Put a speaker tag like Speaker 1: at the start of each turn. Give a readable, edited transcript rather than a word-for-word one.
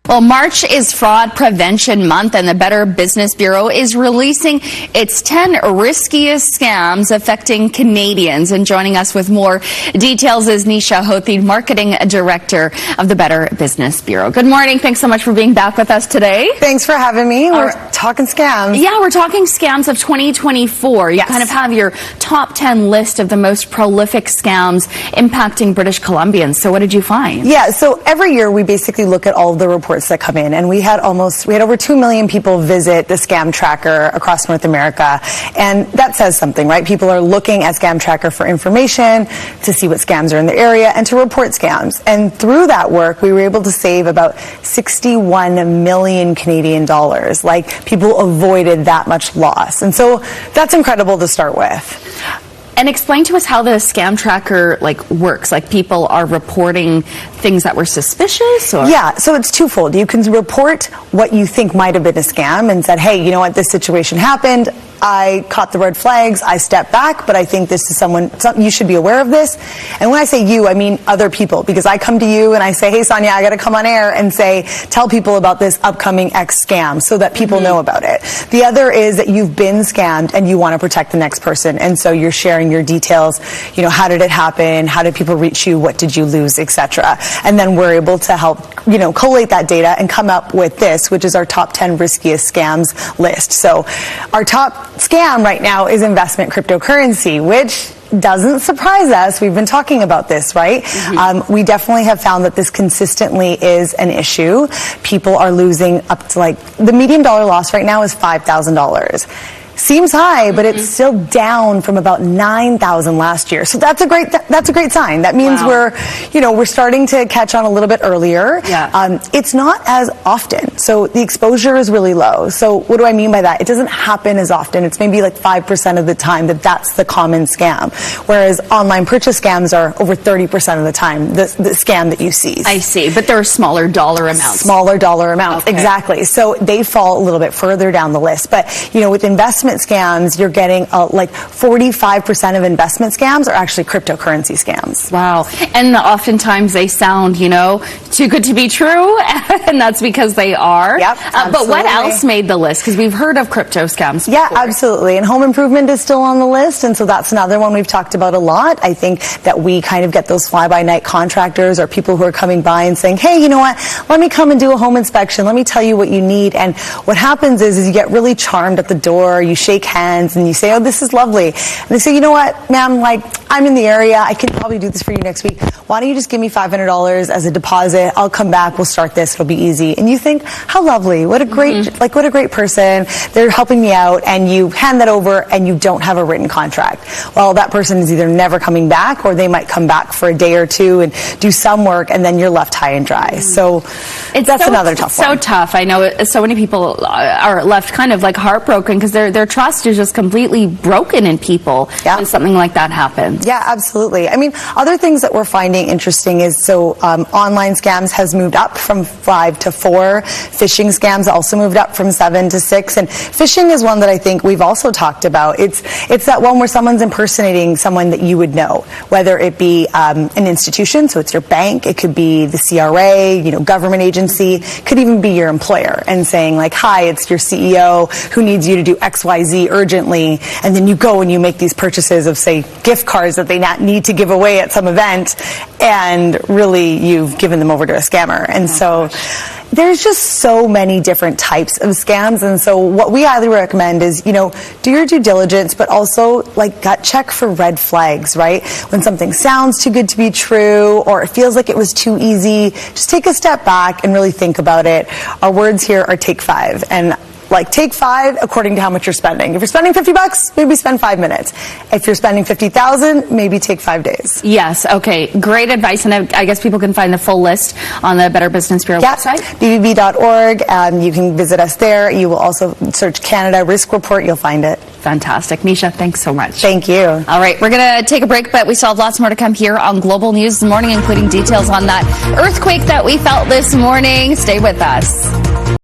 Speaker 1: Well, March is Fraud Prevention Month, and the Better Business Bureau is releasing its 10 riskiest scams affecting Canadians. And joining us with more details is Neesha Hothi, Marketing Director of the Better Business Bureau. Good morning. Thanks so much for being back with us today.
Speaker 2: Thanks for having me. We're talking scams.
Speaker 1: Yeah, we're talking scams of 2024. You kind of have your top 10 list of the most prolific scams impacting British Columbians. So what did you find?
Speaker 2: Yeah, so every year we basically look at all of the reports that come in, and we had over 2 million people visit the scam tracker across North America, and that says something, right? People are looking at scam tracker for information, to see what scams are in the area, and to report scams. And through that work, we were able to save about 61 million Canadian dollars. Like, people avoided that much loss, and so that's incredible to start with.
Speaker 1: And explain to us how the scam tracker works. Like, people are reporting things that were suspicious? Or?
Speaker 2: Yeah, so it's twofold. You can report what you think might have been a scam and said, hey, you know what, this situation happened. I caught the red flags, I stepped back, but I think this is you should be aware of this. And when I say you, I mean other people, because I come to you and I say, hey, Sonia, I got to come on air and tell people about this upcoming X scam so that people know about it. The other is that you've been scammed and you want to protect the next person. And so you're sharing your details. You know, how did it happen? How did people reach you? What did you lose, etc. And then we're able to help, collate that data and come up with this, which is our top 10 riskiest scams list. So our top scam right now is investment cryptocurrency, which doesn't surprise us. We've been talking about this, right? We definitely have found that this consistently is an issue. People are losing up to the median dollar loss right now is $5,000. Seems high, but it's still down from about 9,000 last year. So that's a great sign. That means we're starting to catch on a little bit earlier.
Speaker 1: Yeah.
Speaker 2: It's not as often. So the exposure is really low. So what do I mean by that? It doesn't happen as often. It's maybe 5% of the time that's the common scam. Whereas online purchase scams are over 30% of the time, the scam that you see.
Speaker 1: I see, but there are smaller dollar amounts.
Speaker 2: Smaller dollar amounts, exactly. So they fall a little bit further down the list. But, with investment scams, you're getting 45% of investment scams are actually cryptocurrency scams.
Speaker 1: Wow. And oftentimes they sound, too good to be true, and that's because they are.
Speaker 2: Yep,
Speaker 1: but what else made the list? Because we've heard of crypto scams before.
Speaker 2: Yeah, absolutely. And home improvement is still on the list, and so that's another one we've talked about a lot. I think that we kind of get those fly-by-night contractors or people who are coming by and saying, hey, you know what, let me come and do a home inspection. Let me tell you what you need. And what happens is you get really charmed at the door. You shake hands and you say, oh, this is lovely. And they say, you know what, ma'am, I'm in the area. I can probably do this for you next week. Why don't you just give me $500 as a deposit? I'll come back. We'll start this. It'll be easy. And you think, how lovely. What a great, what a great person. They're helping me out. And you hand that over and you don't have a written contract. Well, that person is either never coming back or they might come back for a day or two and do some work and then you're left high and dry. So that's another tough one.
Speaker 1: So tough. I know so many people are left kind of heartbroken because their trust is just completely broken in people when something like that happens.
Speaker 2: Yeah, absolutely. I mean, other things that we're finding interesting is online scams has moved up from 5 to 4. Phishing scams also moved up from 7 to 6. And phishing is one that I think we've also talked about. It's that one where someone's impersonating someone that you would know, whether it be an institution, so it's your bank, it could be the CRA, government agency, could even be your employer, and saying hi, it's your CEO who needs you to do XYZ urgently, and then you go and you make these purchases of, say, gift cards that they need to give away at some event, and really you've given them over to a scammer. And so there's just so many different types of scams, and so what we highly recommend is, do your due diligence, but also gut check for red flags, right? When something sounds too good to be true, or it feels like it was too easy, just take a step back and really think about it. Our words here are take 5, and take 5 according to how much you're spending. If you're spending $50, maybe spend 5 minutes. If you're spending $50,000, maybe take 5 days.
Speaker 1: Yes. Okay. Great advice. And I guess people can find the full list on the Better Business Bureau website.
Speaker 2: BBB.org. You can visit us there. You will also search Canada Risk Report. You'll find it.
Speaker 1: Fantastic. Neesha, thanks so much.
Speaker 2: Thank you.
Speaker 1: All right. We're going to take a break, but we still have lots more to come here on Global News this morning, including details on that earthquake that we felt this morning. Stay with us.